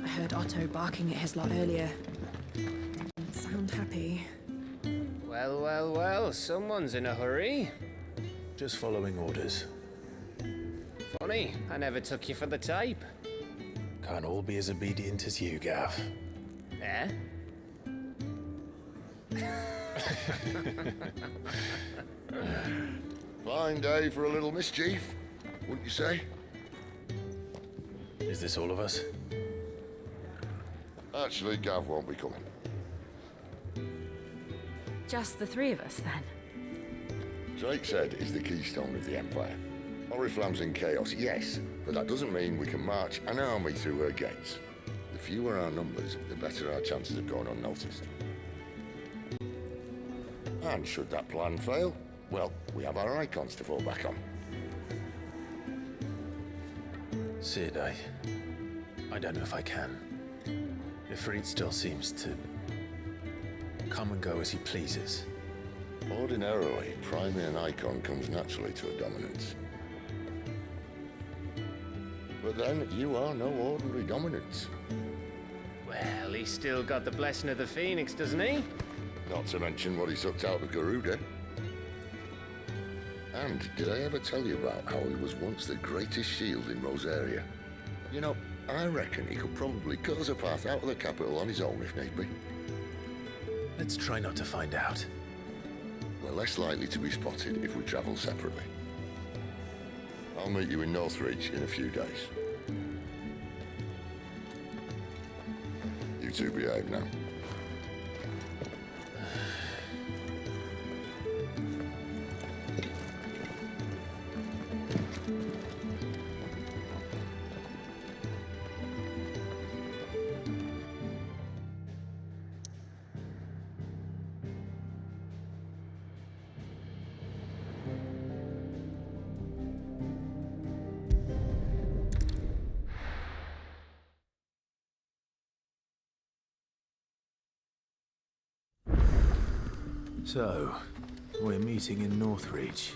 I heard Otto barking at his lot earlier. Didn't sound happy. Well, well, well, someone's in a hurry. Just following orders. Funny, I never took you for the type. Can't all be as obedient as you, Gav. Eh? Fine day for a little mischief, wouldn't you say? Is this all of us? Actually, Gav won't be coming. Just the three of us, then? Drake said he's the keystone of the Empire. Oriflamme's in chaos, yes, but that doesn't mean we can march an army through her gates. The fewer our numbers, the better our chances of going unnoticed. And should that plan fail, well, we have our icons to fall back on. Sid, I don't know if I can. Ifrit still seems to come and go as he pleases. Ordinarily, priming an icon comes naturally to a dominance. But then, you are no ordinary dominance. Well, he's still got the blessing of the Phoenix, doesn't he? Not to mention what he sucked out of Garuda. And did I ever tell you about how he was once the greatest shield in Rosaria? You know, I reckon he could probably cut us a path out of the capital on his own if need be. Let's try not to find out. We're less likely to be spotted if we travel separately. I'll meet you in Northreach in a few days. You two behave now. So, we're meeting in Northreach.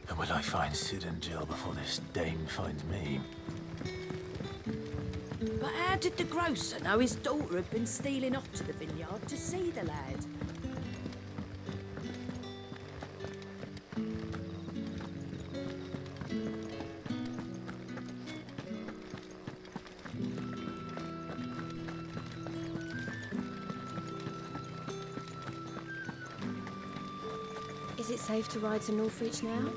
And will I find Sid and Jill before this dame finds me? But how did the grocer know his daughter had been stealing off to the vineyard to see the lad? Is it safe to ride to Northreach now?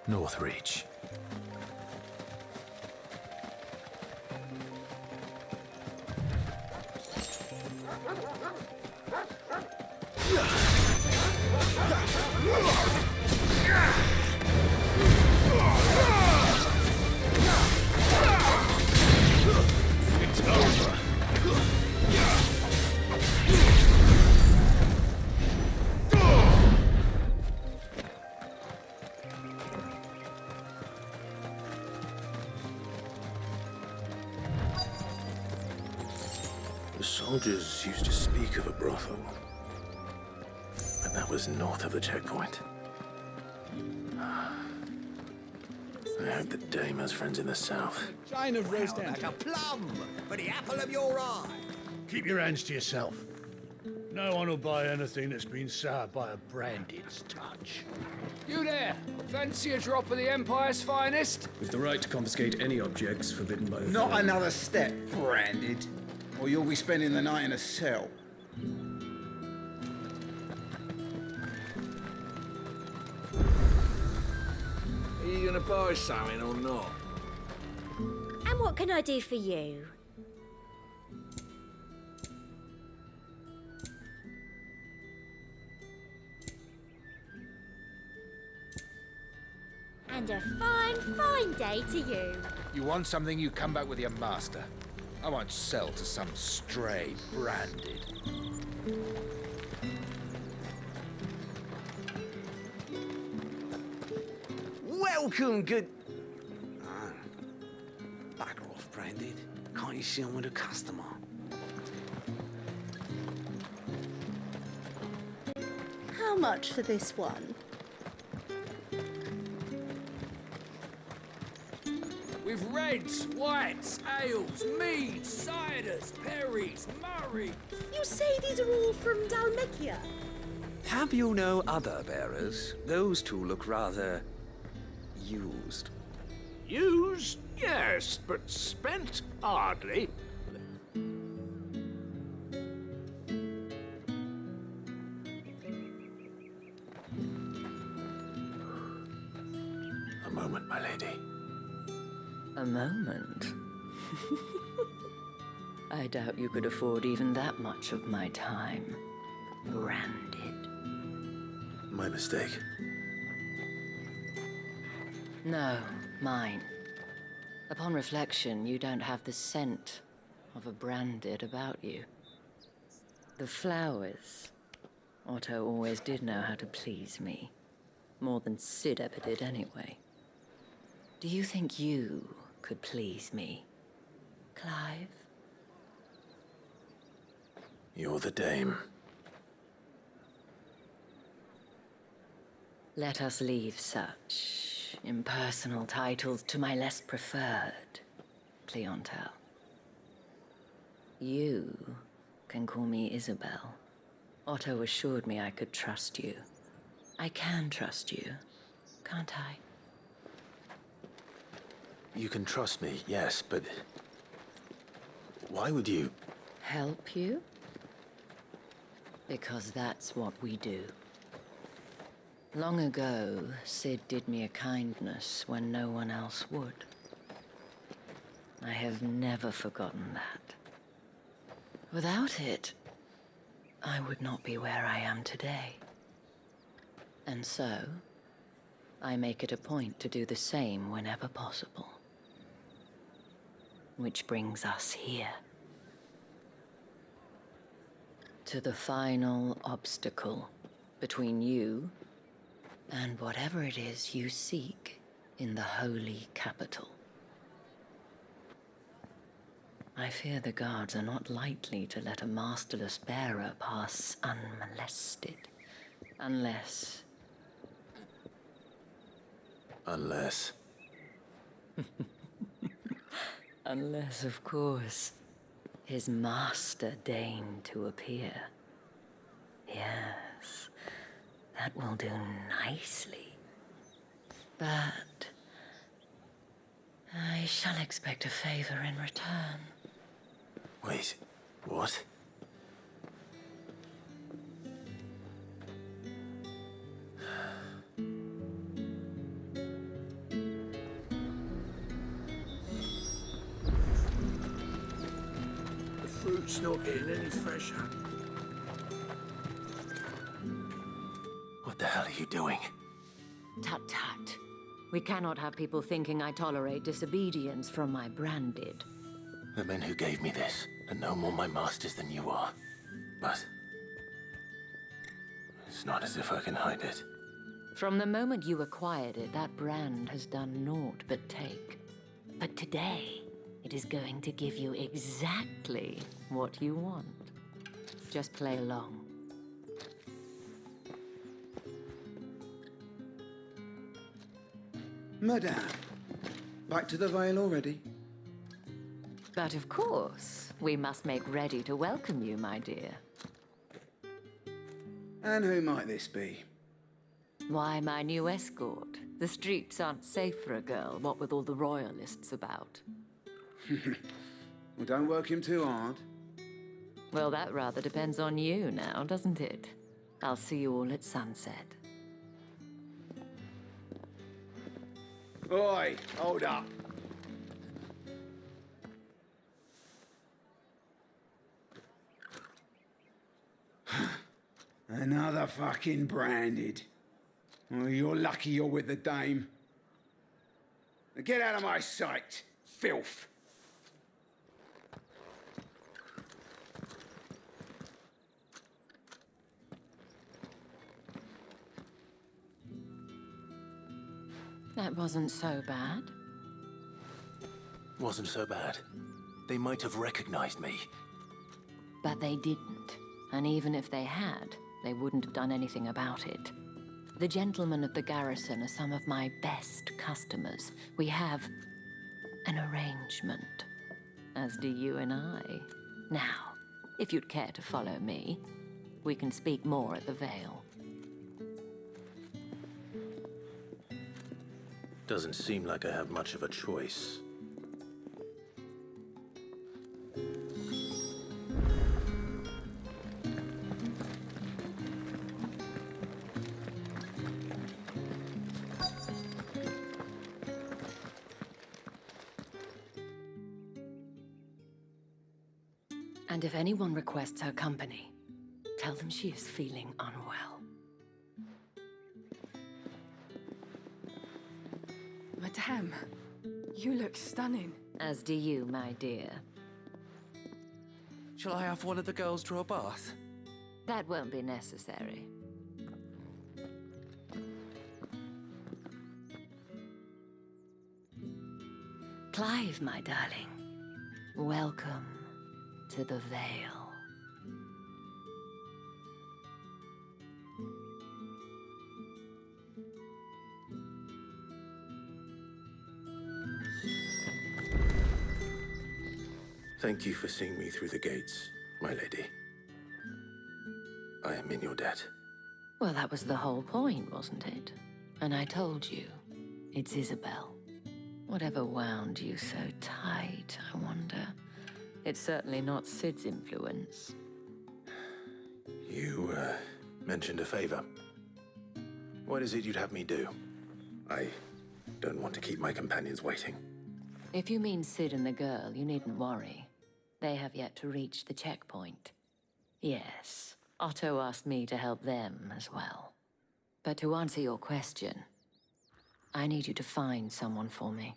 Northreach. It's over. The soldiers used to speak of a brothel, but that was north of the checkpoint. I hope that Dame has friends in the south. Chine of roast Like a plum for the apple of your eye. Keep your hands to yourself. No one will buy anything that's been soured by a Branded's touch. You there! Fancy a drop of the Empire's finest? With the right to confiscate any objects forbidden by the Not throne. another step, Branded, or you'll be spending the night in a cell. Are you gonna buy something or not? And what can I do for you? And a fine, fine day to you. You want something, you come back with your master. I won't sell to some stray Branded. Welcome, good... Ah, bugger off, Branded. Can't you see I'm with a customer? How much for this one? With reds, whites, ales, meads, ciders, perries, murrays. You say these are all from Dalmekia? Have you no other bearers? Those two look rather... used. Used? Yes, but spent hardly. A moment, my lady. A moment? I doubt you could afford even that much of my time. Branded. My mistake. No, mine. Upon reflection, you don't have the scent of a Branded about you. The flowers. Otto always did know how to please me. More than Sid ever did anyway. Do you think you could please me, Clive? You're the Dame. Let us leave such impersonal titles to my less preferred clientele. You can call me Isabel. Otto assured me I could trust you. I can trust you, can't I? You can trust me, yes, but... why would you... Help you? Because that's what we do. Long ago, Sid did me a kindness when no one else would. I have never forgotten that. Without it, I would not be where I am today. And so, I make it a point to do the same whenever possible. Which brings us here. To the final obstacle between you and whatever it is you seek in the holy capital. I fear the guards are not likely to let a masterless bearer pass unmolested. Unless... Unless... Unless, of course, his master deigned to appear. Yes, that will do nicely. But I shall expect a favor in return. Wait, what? It's not getting any fresher. What the hell are you doing? Tut tut. We cannot have people thinking I tolerate disobedience from my branded. The men who gave me this are no more my masters than you are. But it's not as if I can hide it. From the moment you acquired it, that brand has done naught but take. But today, it is going to give you exactly what you want. Just play along. Madame, back to the Vale already? But of course, we must make ready to welcome you, my dear. And who might this be? Why, my new escort. The streets aren't safe for a girl, what with all the royalists about. Well, don't work him too hard. Well, that rather depends on you now, doesn't it? I'll see you all at sunset. Oi, hold up. Another fucking branded. Well, you're lucky you're with the dame. Now get out of my sight, filth. That wasn't so bad. Wasn't so bad. They might have recognized me. But they didn't. And even if they had, they wouldn't have done anything about it. The gentlemen of the garrison are some of my best customers. We have an arrangement, as do you and I. Now, if you'd care to follow me, we can speak more at the Vale. Doesn't seem like I have much of a choice. And if anyone requests her company, tell them she is feeling unwell. Madame, you look stunning. As do you, my dear. Shall I have one of the girls draw a bath? That won't be necessary. Clive, my darling. Welcome to the Vale. Thank you for seeing me through the gates, my lady. I am in your debt. Well, that was the whole point, wasn't it? And I told you, it's Isabel. Whatever wound you so tight, I wonder. It's certainly not Sid's influence. You, mentioned a favor. What is it you'd have me do? I don't want to keep my companions waiting. If you mean Sid and the girl, you needn't worry. They have yet to reach the checkpoint. Yes, Otto asked me to help them as well. But to answer your question, I need you to find someone for me.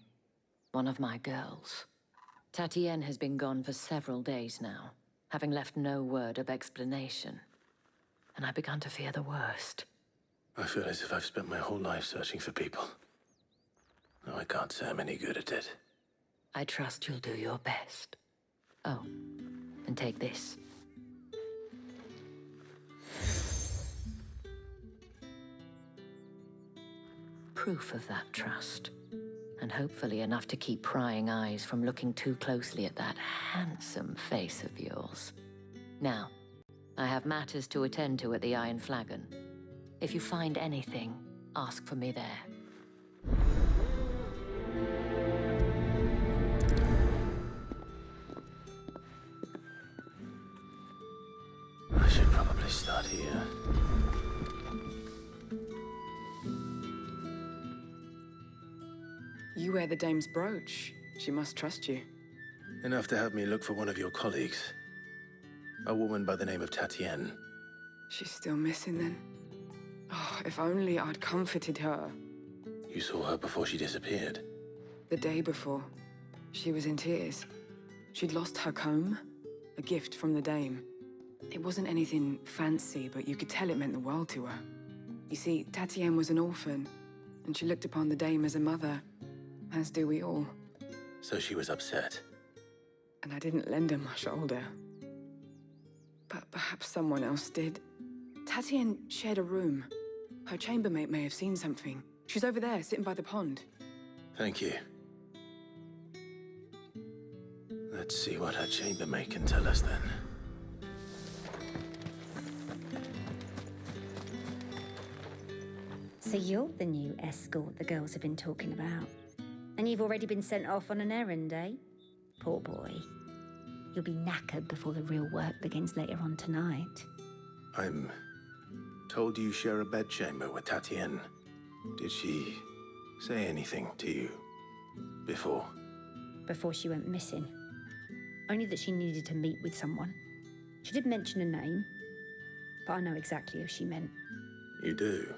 One of my girls. Tatienne has been gone for several days now, having left no word of explanation. And I've begun to fear the worst. I feel as if I've spent my whole life searching for people. No, I can't say I'm any good at it. I trust you'll do your best. Oh, and take this. Proof of that trust. And hopefully enough to keep prying eyes from looking too closely at that handsome face of yours. Now, I have matters to attend to at the Iron Flagon. If you find anything, ask for me there. I should probably start here. You wear the dame's brooch. She must trust you. Enough to have me look for one of your colleagues. A woman by the name of Tatienne. She's still missing then. Oh, if only I'd comforted her. You saw her before she disappeared. The day before, she was in tears. She'd lost her comb, a gift from the dame. It wasn't anything fancy, but you could tell it meant the world to her. You see, Tatienne was an orphan, and she looked upon the dame as a mother, as do we all. So she was upset. And I didn't lend her my shoulder. But perhaps someone else did. Tatienne shared a room. Her chambermaid may have seen something. She's over there, sitting by the pond. Thank you. Let's see what her chambermaid can tell us then. So you're the new escort the girls have been talking about. And you've already been sent off on an errand, eh? Poor boy. You'll be knackered before the real work begins later on tonight. I'm told you share a bedchamber with Tatienne. Did she say anything to you before? Before she went missing. Only that she needed to meet with someone. She did mention a name, but I know exactly who she meant. You do?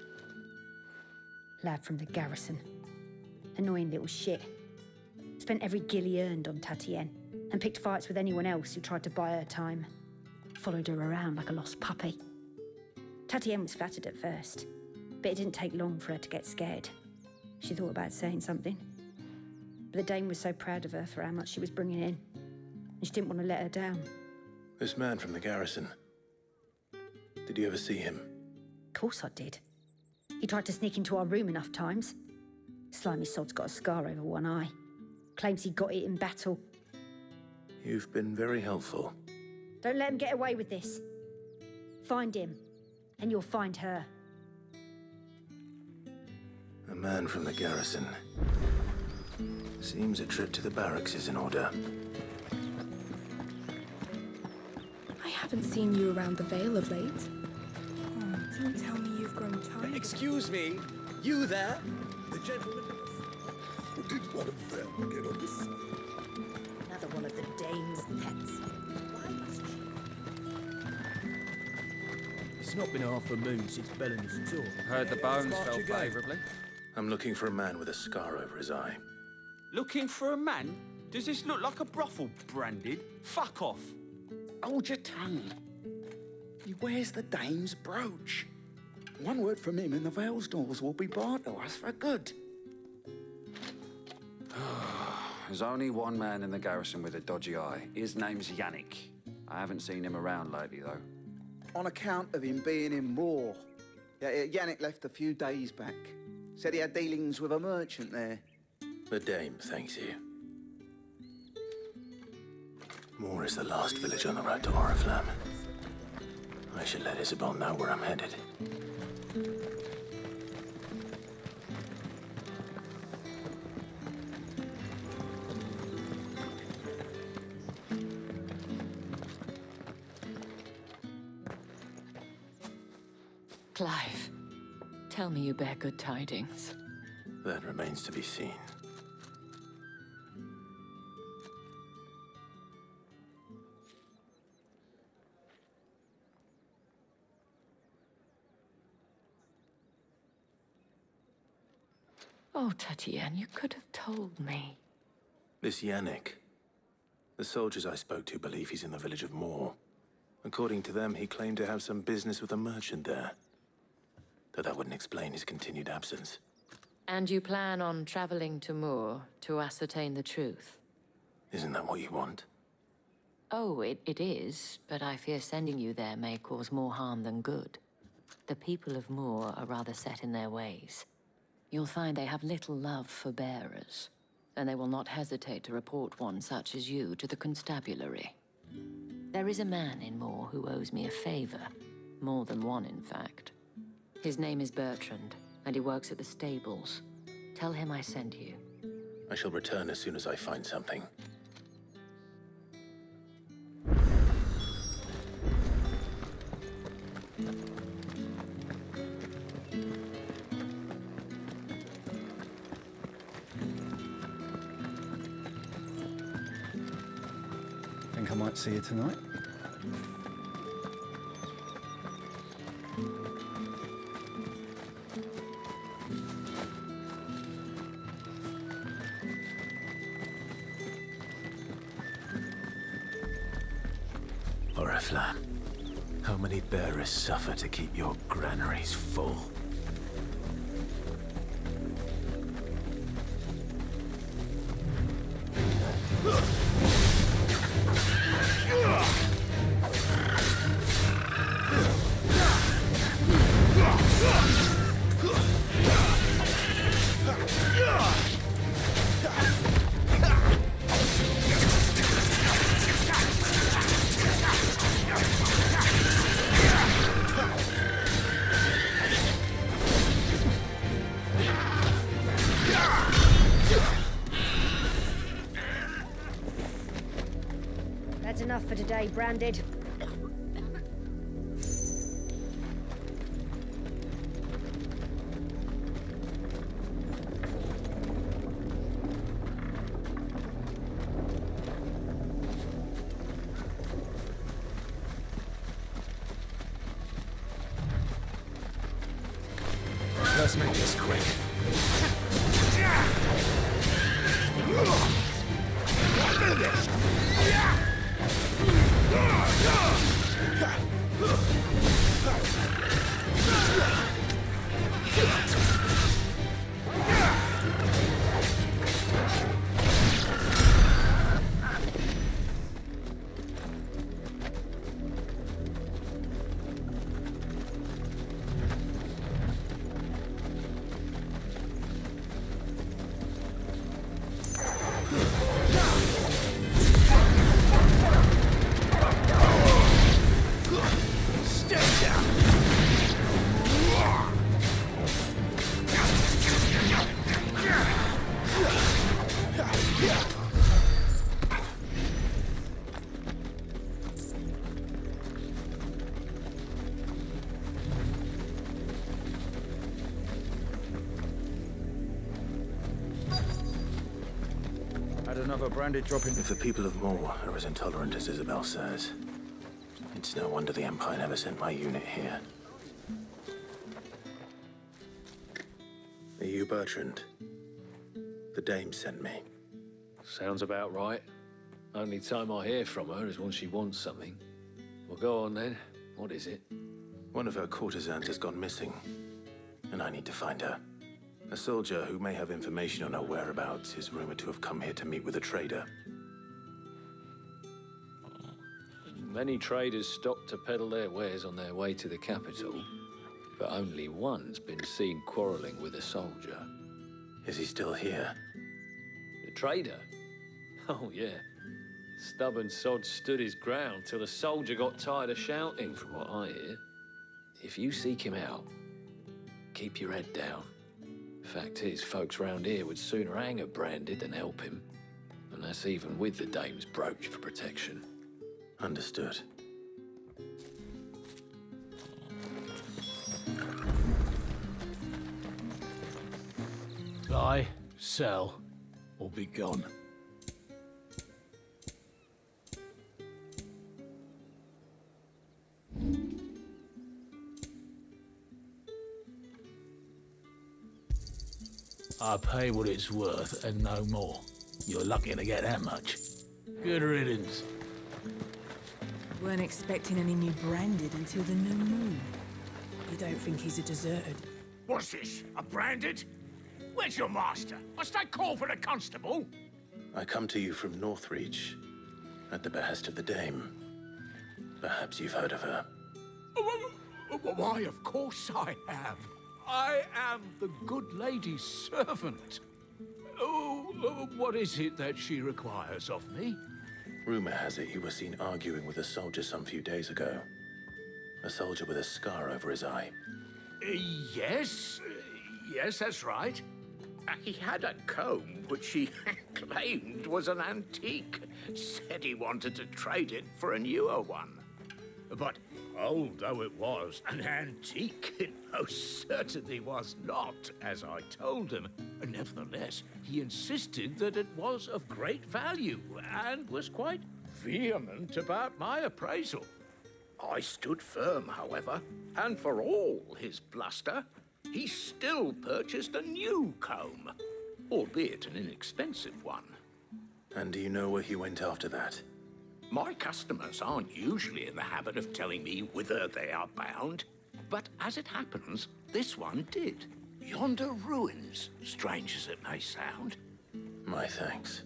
Lad from the garrison. Annoying little shit. Spent every guil he earned on Tatienne, and picked fights with anyone else who tried to buy her time. Followed her around like a lost puppy. Tatienne was flattered at first, but it didn't take long for her to get scared. She thought about saying something. But the dame was so proud of her for how much she was bringing in, and she didn't want to let her down. This man from the garrison. Did you ever see him? Of course I did. He tried to sneak into our room enough times. Slimy sod's got a scar over one eye. Claims he got it in battle. You've been very helpful. Don't let him get away with this. Find him, and you'll find her. A man from the garrison. Seems a trip to the barracks is in order. I haven't seen you around the Vale of late. Oh, don't tell me you've grown tired. Excuse me, you there? The gentleman. Did one of them get on this? Another one of the dame's pets. Why must she? It's not been half a moon since Bellen's tour. Heard the bones fell favourably. I'm looking for a man with a scar over his eye. Looking for a man? Does this look like a brothel, Branded? Fuck off. Hold your tongue. He wears the dame's brooch. One word from him and the Vale's doors will be barred to us for good. There's only one man in the garrison with a dodgy eye. His name's Yannick. I haven't seen him around lately, though. On account of him being in Moor. Yannick left a few days back. Said he had dealings with a merchant there. The dame thanks you. Moor is the last village on the road to Oriflamme. I should let Isabel know where I'm headed. Clive, tell me you bear good tidings. That remains to be seen. Oh, Tatienne, you could have told me. This Yannick. The soldiers I spoke to believe he's in the village of Moor. According to them, he claimed to have some business with a merchant there. Though that wouldn't explain his continued absence. And you plan on traveling to Moor to ascertain the truth? Isn't that what you want? Oh, it is, but I fear sending you there may cause more harm than good. The people of Moor are rather set in their ways. You'll find they have little love for bearers, and they will not hesitate to report one such as you to the constabulary. There is a man in Moor who owes me a favor. More than one, in fact. His name is Bertrand, and he works at the stables. Tell him I sent you. I shall return as soon as I find something. Think I might see you tonight? Raffler. How many bearers suffer to keep your granaries full? That's enough for today, Branded. Let's make this quick. Had another branded drop in. If the people of Moor are as intolerant as Isabel says, it's no wonder the Empire never sent my unit here. Are you Bertrand? The Dame sent me. Sounds about right. Only time I hear from her is when she wants something. Well, go on then. What is it? One of her courtesans has gone missing, and I need to find her. A soldier who may have information on her whereabouts is rumored to have come here to meet with a trader. Many traders stop to peddle their wares on their way to the capital, but only one's been seen quarreling with a soldier. Is he still here? The trader? Oh, yeah. Stubborn sod stood his ground till the soldier got tired of shouting, from what I hear. If you seek him out, keep your head down. Fact is, folks round here would sooner hang a Branded than help him. And that's even with the Dame's brooch for protection. Understood. Buy, sell, or be gone. I pay what it's worth and no more. You're lucky to get that much. Good riddance. Weren't expecting any new Branded until the new moon. You don't think he's a deserted? What's this? A Branded? Where's your master? Must I call for the constable? I come to you from Northreach, at the behest of the Dame. Perhaps you've heard of her. Why, of course I have. I am the good lady's servant. Oh, what is it that she requires of me? Rumor has it you were seen arguing with a soldier some few days ago. A soldier with a scar over his eye. Yes, that's right. He had a comb which he claimed was an antique. Said he wanted to trade it for a newer one. But old though it was, an antique it most certainly was not, as I told him. Nevertheless, he insisted that it was of great value, and was quite vehement about my appraisal. I stood firm, however, and for all his bluster, he still purchased a new comb, albeit an inexpensive one. And do you know where he went after that? My customers aren't usually in the habit of telling me whither they are bound, but as it happens, this one did. Yonder ruins, strange as it may sound. My thanks.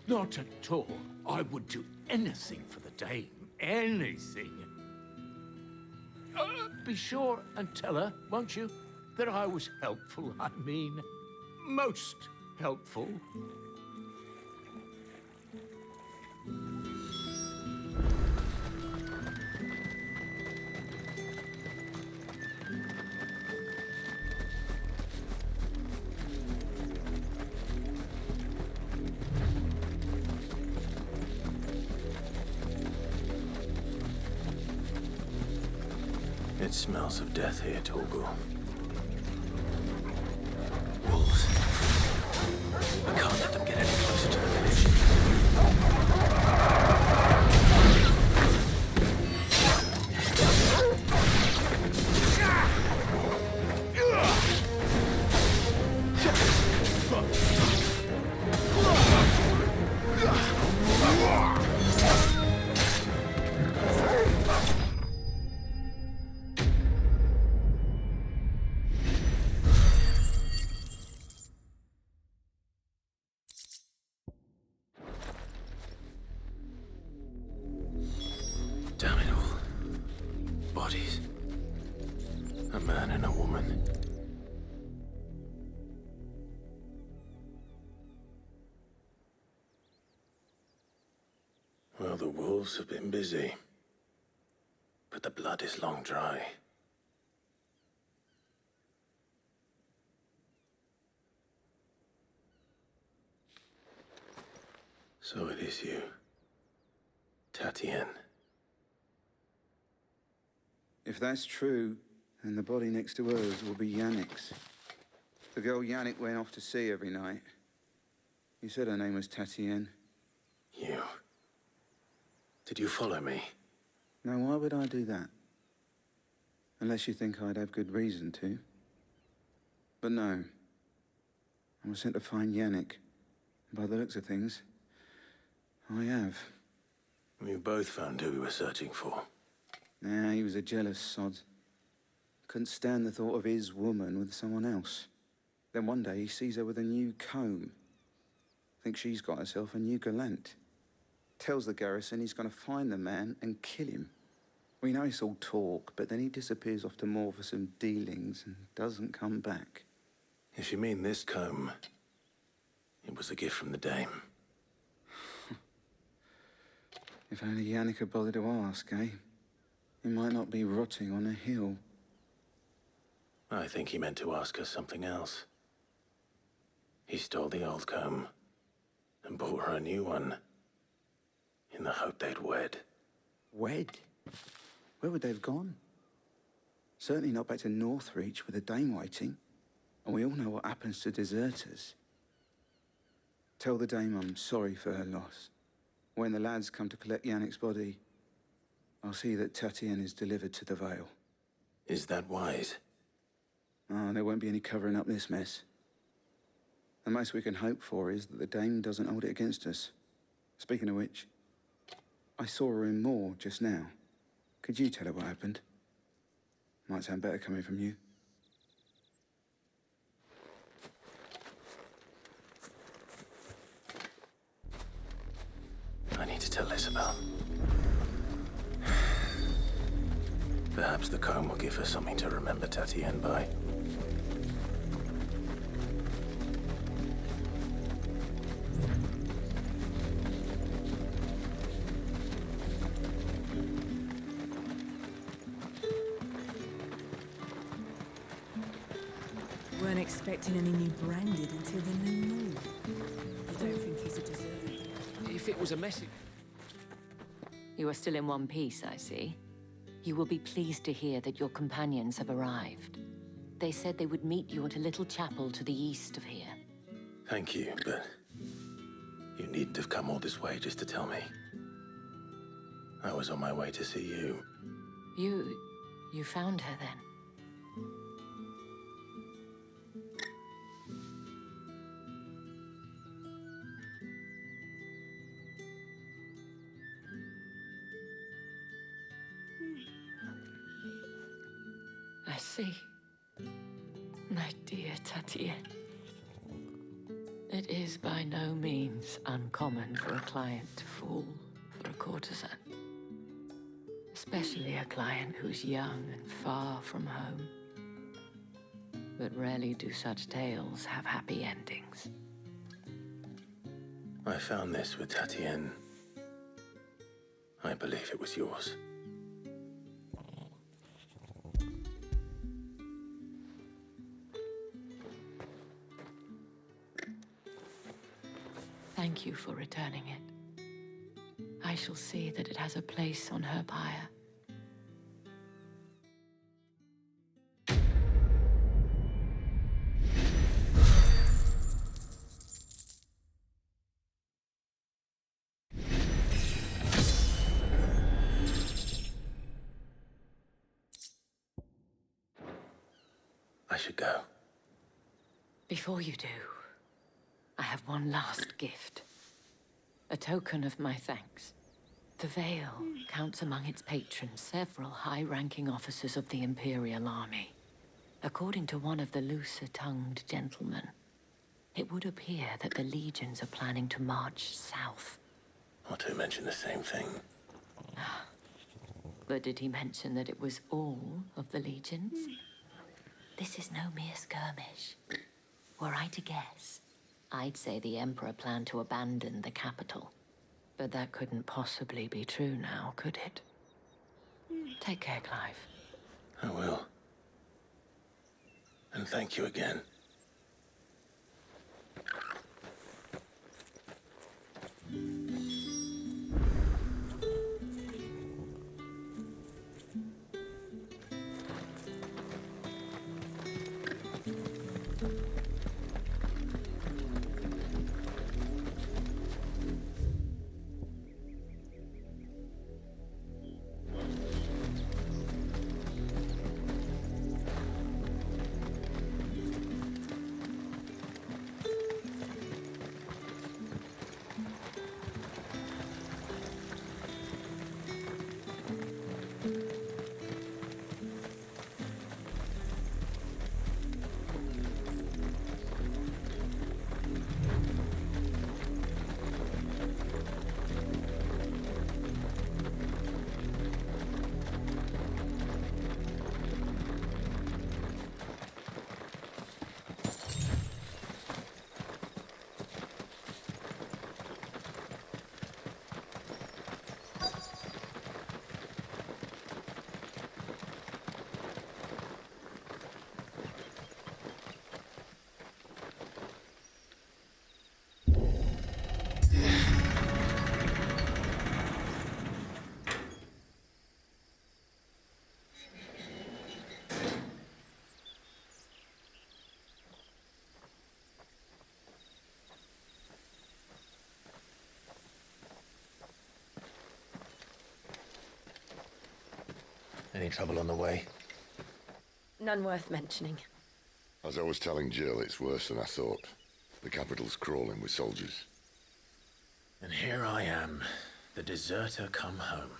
Not at all. I would do anything for the dame. Anything. Be sure and tell her, won't you, that I was helpful. I mean, most helpful. It smells of death here, Torgal. Wolves. I can't let them get any closer to the village. Damn it all. Bodies. A man and a woman. Well, the wolves have been busy. But the blood is long dry. So it is you, Tatien. If that's true, then the body next to hers will be Yannick's. The girl Yannick went off to see every night. You said her name was Tatien. You. Did you follow me? Now, why would I do that? Unless you think I'd have good reason to. But no. I was sent to find Yannick. By the looks of things, I have. We both found who we were searching for. Nah, he was a jealous sod. Couldn't stand the thought of his woman with someone else. Then one day he sees her with a new comb. Thinks she's got herself a new gallant. Tells the garrison he's gonna find the man and kill him. We know it's all talk, but then he disappears off to Moor for some dealings and doesn't come back. If you mean this comb, it was a gift from the dame. If only Yannick had bothered to ask, eh? He might not be rotting on a hill. I think he meant to ask her something else. He stole the old comb and bought her a new one in the hope they'd wed. Wed? Where would they have gone? Certainly not back to Northreach with a dame waiting. And we all know what happens to deserters. Tell the dame I'm sorry for her loss. When the lads come to collect Yannick's body, I'll see that Tatien is delivered to the Vale. Is that wise? Oh, there won't be any covering up this mess. The most we can hope for is that the dame doesn't hold it against us. Speaking of which, I saw her in Moor just now. Could you tell her what happened? Might sound better coming from you. I need to tell Isabel. Perhaps the comb will give her something to remember Tatien by. Weren't expecting any new branded until the new moon. You don't think he's a deserter? If it was a message... You are still in one piece, I see. You will be pleased to hear that your companions have arrived. They said they would meet you at a little chapel to the east of here. Thank you, but you needn't have come all this way just to tell me. I was on my way to see you. You found her then? see. My dear Tatienne. It is by no means uncommon for a client to fall for a courtesan. Especially a client who's young and far from home. But rarely do such tales have happy endings. I found this with Tatienne. I believe it was yours. Thank you for returning it. I shall see that it has a place on her pyre. I should go. Before you do, I have one last gift. A token of my thanks. The Vale counts among its patrons several high-ranking officers of the Imperial Army. According to one of the looser-tongued gentlemen, it would appear that the legions are planning to march south. Otto mentioned the same thing. But did he mention that it was all of the legions? This is no mere skirmish. Were I to guess, I'd say the Emperor planned to abandon the capital. But that couldn't possibly be true now, could it? Take care, Clive. I will. And thank you again. Any trouble on the way? None worth mentioning. As I was telling Jill, it's worse than I thought. The capital's crawling with soldiers. And here I am, the deserter come home.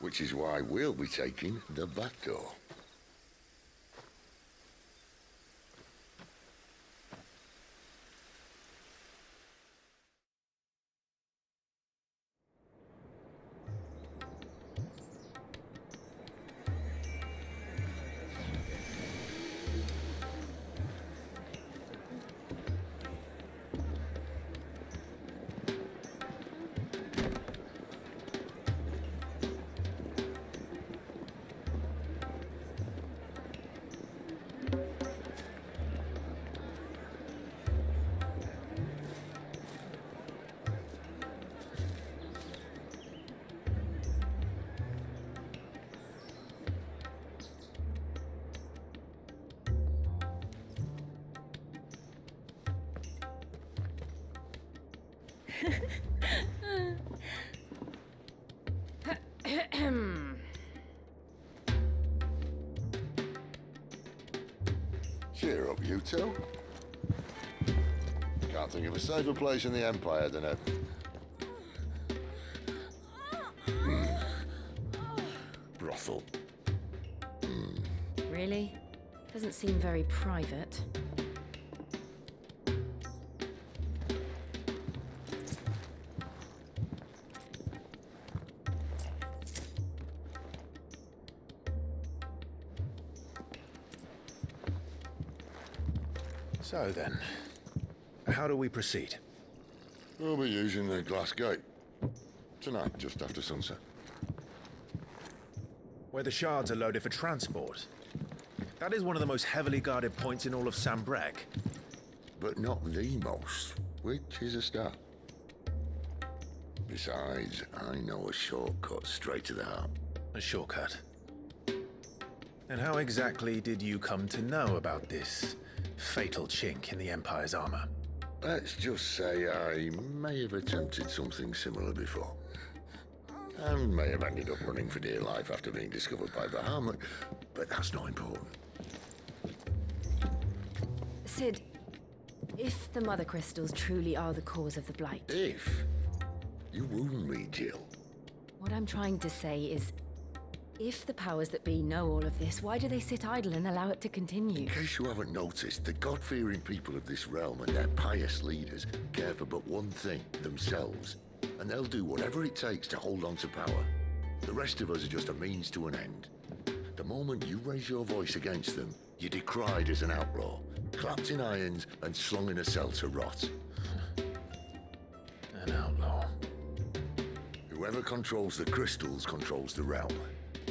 Which is why we'll be taking the back door. Cheer up, you two. Can't think of a safer place in the Empire than a... brothel. Really? Doesn't seem very private. So then, how do we proceed? We'll be using the Glass Gate. Tonight, just after sunset. Where the shards are loaded for transport. That is one of the most heavily guarded points in all of Sambrec. But not the most, which is a start. Besides, I know a shortcut straight to the heart. A shortcut? And how exactly did you come to know about this fatal chink in the Empire's armor? Let's just say I may have attempted something similar before. And may have ended up running for dear life after being discovered by Bahamut, but that's not important. Sid, if the Mother Crystals truly are the cause of the Blight... If? You wound me, Jill. What I'm trying to say is, if the powers that be know all of this, why do they sit idle and allow it to continue? In case you haven't noticed, the God-fearing people of this realm and their pious leaders care for but one thing, themselves. And they'll do whatever it takes to hold on to power. The rest of us are just a means to an end. The moment you raise your voice against them, you're decried as an outlaw, clapped in irons and slung in a cell to rot. An outlaw. Whoever controls the crystals controls the realm.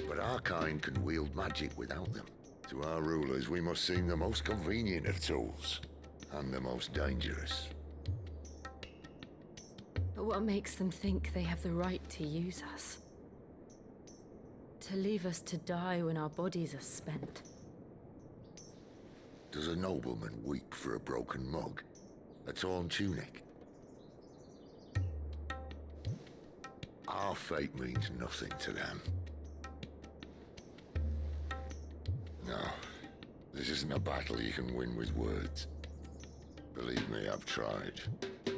But our kind can wield magic without them. To our rulers, we must seem the most convenient of tools, and the most dangerous. But what makes them think they have the right to use us? To leave us to die when our bodies are spent? Does a nobleman weep for a broken mug? A torn tunic? Our fate means nothing to them. No, this isn't a battle you can win with words. Believe me, I've tried.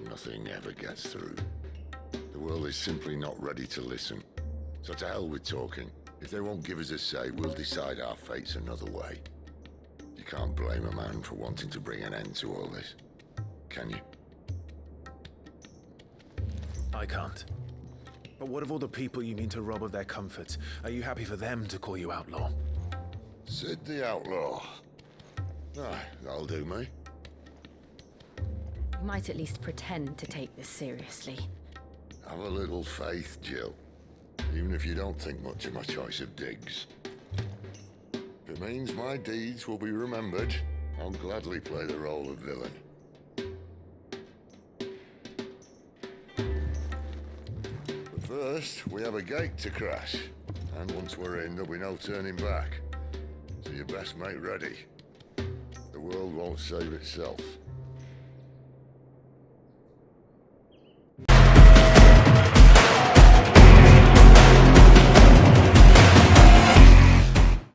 Nothing ever gets through. The world is simply not ready to listen. So to hell with talking. If they won't give us a say, we'll decide our fates another way. You can't blame a man for wanting to bring an end to all this, can you? I can't. But what of all the people you mean to rob of their comforts? Are you happy for them to call you outlaw? Sid the Outlaw. Ah, that'll do me. You might at least pretend to take this seriously. Have a little faith, Jill. Even if you don't think much of my choice of digs. If it means my deeds will be remembered, I'll gladly play the role of villain. But first, we have a gate to crash. And once we're in, there'll be no turning back. So you best make ready. The world won't save itself.